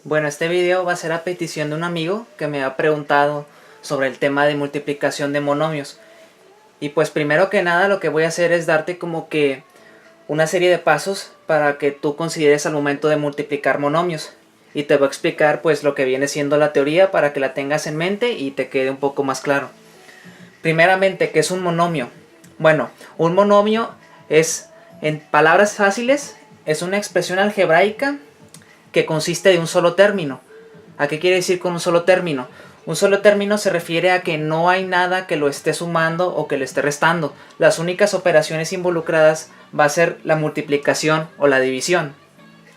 Bueno, este video va a ser a petición de un amigo que me ha preguntado sobre el tema de multiplicación de monomios. Y pues primero que nada lo que voy a hacer es darte como que una serie de pasos para que tú consideres al momento de multiplicar monomios. Y te voy a explicar pues lo que viene siendo la teoría para que la tengas en mente y te quede un poco más claro. Primeramente, ¿qué es un monomio? Bueno, un monomio es, en palabras fáciles, es una expresión algebraica que consiste de un solo término. ¿A qué quiere decir con un solo término? Un solo término se refiere a que no hay nada que lo esté sumando o que lo esté restando. Las únicas operaciones involucradas va a ser la multiplicación o la división.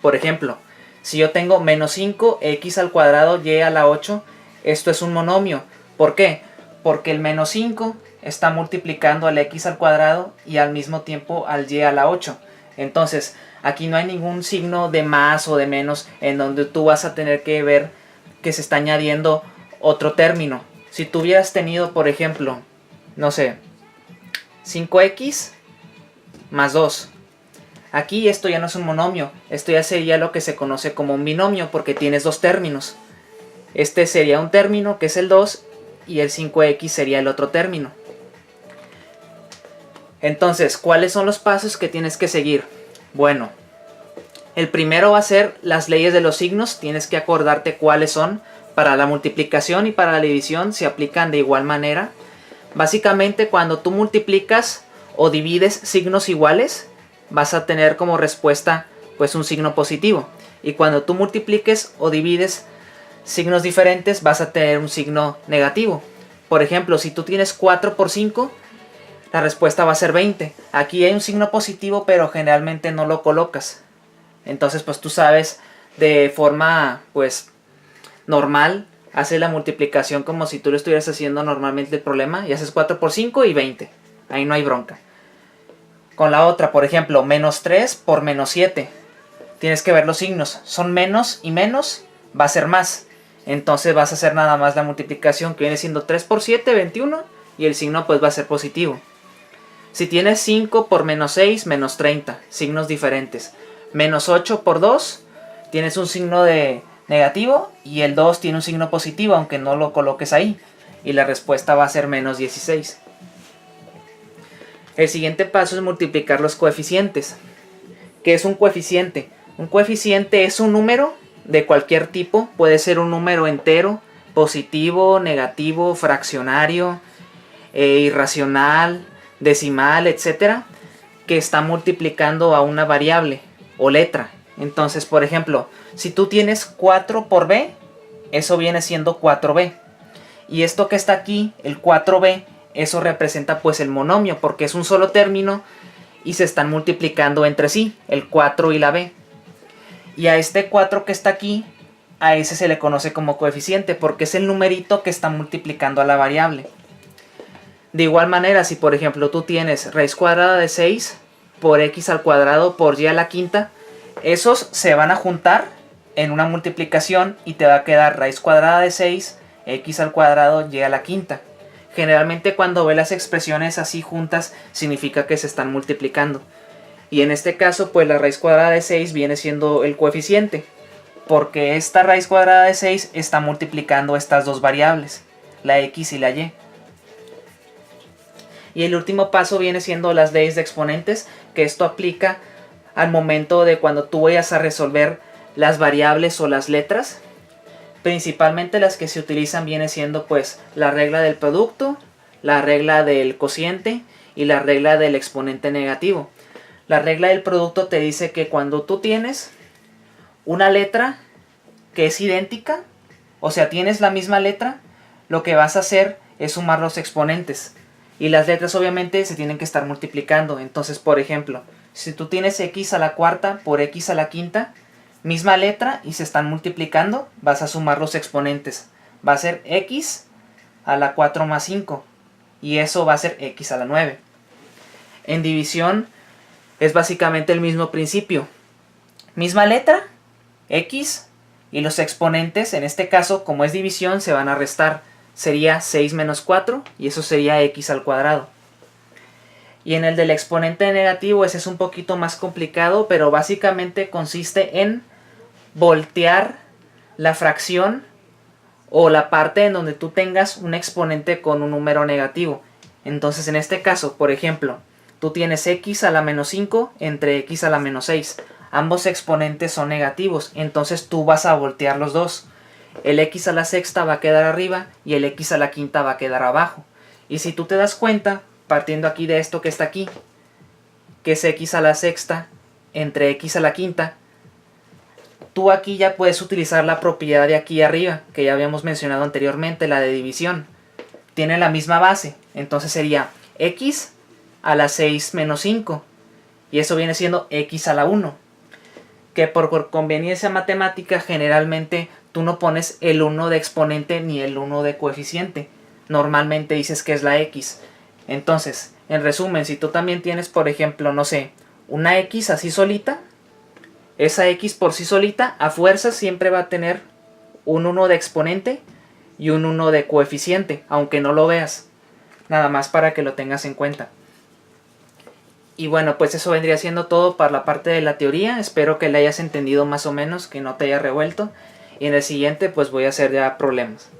Por ejemplo, si yo tengo menos 5x al cuadrado y a la 8, esto es un monomio. ¿Por qué? Porque el menos 5 está multiplicando al x al cuadrado y al mismo tiempo al y a la 8. Entonces, aquí no hay ningún signo de más o de menos en donde tú vas a tener que ver que se está añadiendo otro término. Si tú hubieras tenido, por ejemplo, no sé, 5x más 2. Aquí esto ya no es un monomio, esto ya sería lo que se conoce como un binomio porque tienes dos términos. Este sería un término que es el 2 y el 5x sería el otro término. Entonces, ¿cuáles son los pasos que tienes que seguir? Bueno, el primero va a ser las leyes de los signos, tienes que acordarte cuáles son. Para la multiplicación y para la división se aplican de igual manera. Básicamente, cuando tú multiplicas o divides signos iguales, vas a tener como respuesta pues un signo positivo. Y cuando tú multipliques o divides signos diferentes, vas a tener un signo negativo. Por ejemplo, si tú tienes 4 por 5, la respuesta va a ser 20. Aquí hay un signo positivo, pero generalmente no lo colocas. Entonces, pues tú sabes de forma pues normal, haces la multiplicación como si tú lo estuvieras haciendo normalmente el problema y haces 4 por 5 y 20. Ahí no hay bronca. Con la otra, por ejemplo, menos 3 por menos 7. Tienes que ver los signos. Son menos y menos, va a ser más. Entonces vas a hacer nada más la multiplicación que viene siendo 3 por 7, 21. Y el signo pues va a ser positivo. Si tienes 5 por menos 6, menos 30. Signos diferentes. Menos 8 por 2, tienes un signo de negativo y el 2 tiene un signo positivo aunque no lo coloques ahí. Y la respuesta va a ser menos 16. El siguiente paso es multiplicar los coeficientes. ¿Qué es un coeficiente? Un coeficiente es un número de cualquier tipo. Puede ser un número entero, positivo, negativo, fraccionario, irracional, decimal, etc. Que está multiplicando a una variable o letra. Entonces, por ejemplo, si tú tienes 4 por b, eso viene siendo 4b. Y esto que está aquí, el 4b, eso representa pues el monomio, porque es un solo término y se están multiplicando entre sí, el 4 y la b. Y a este 4 que está aquí, a ese se le conoce como coeficiente, porque es el numerito que está multiplicando a la variable. De igual manera, si por ejemplo tú tienes raíz cuadrada de 6 por x al cuadrado por y a la quinta, esos se van a juntar en una multiplicación y te va a quedar raíz cuadrada de 6, x al cuadrado, y a la quinta. Generalmente cuando ves las expresiones así juntas significa que se están multiplicando. Y en este caso pues la raíz cuadrada de 6 viene siendo el coeficiente, porque esta raíz cuadrada de 6 está multiplicando estas dos variables, la x y la y. Y el último paso viene siendo las leyes de exponentes, que esto aplica al momento de cuando tú vayas a resolver las variables o las letras. Principalmente las que se utilizan viene siendo pues la regla del producto, la regla del cociente y la regla del exponente negativo. La regla del producto te dice que cuando tú tienes una letra que es idéntica, o sea tienes la misma letra, lo que vas a hacer es sumar los exponentes. Y las letras obviamente se tienen que estar multiplicando. Entonces, por ejemplo, si tú tienes x a la cuarta por x a la quinta, misma letra y se están multiplicando, vas a sumar los exponentes. Va a ser x a la 4 más 5. Y eso va a ser x a la 9. En división es básicamente el mismo principio. Misma letra, x, y los exponentes, en este caso, como es división, se van a restar. Sería 6 menos 4 y eso sería x al cuadrado. Y en el del exponente negativo ese es un poquito más complicado, pero básicamente consiste en voltear la fracción o la parte en donde tú tengas un exponente con un número negativo. Entonces en este caso, por ejemplo, tú tienes x a la menos 5 entre x a la menos 6. Ambos exponentes son negativos, entonces tú vas a voltear los dos. El x a la sexta va a quedar arriba y el x a la quinta va a quedar abajo. Y si tú te das cuenta, partiendo aquí de esto que está aquí, que es x a la sexta entre x a la quinta, tú aquí ya puedes utilizar la propiedad de aquí arriba, que ya habíamos mencionado anteriormente, la de división. Tiene la misma base, entonces sería x a la 6 menos 5, y eso viene siendo x a la 1. Que por conveniencia matemática generalmente tú no pones el 1 de exponente ni el 1 de coeficiente. Normalmente dices que es la x. Entonces, en resumen, si tú también tienes, por ejemplo, no sé, una x así solita, esa x por sí solita a fuerza siempre va a tener un 1 de exponente y un 1 de coeficiente, aunque no lo veas. Nada más para que lo tengas en cuenta. Y bueno, pues eso vendría siendo todo para la parte de la teoría. Espero que la hayas entendido más o menos, que no te haya revuelto. Y en el siguiente pues voy a hacer ya problemas.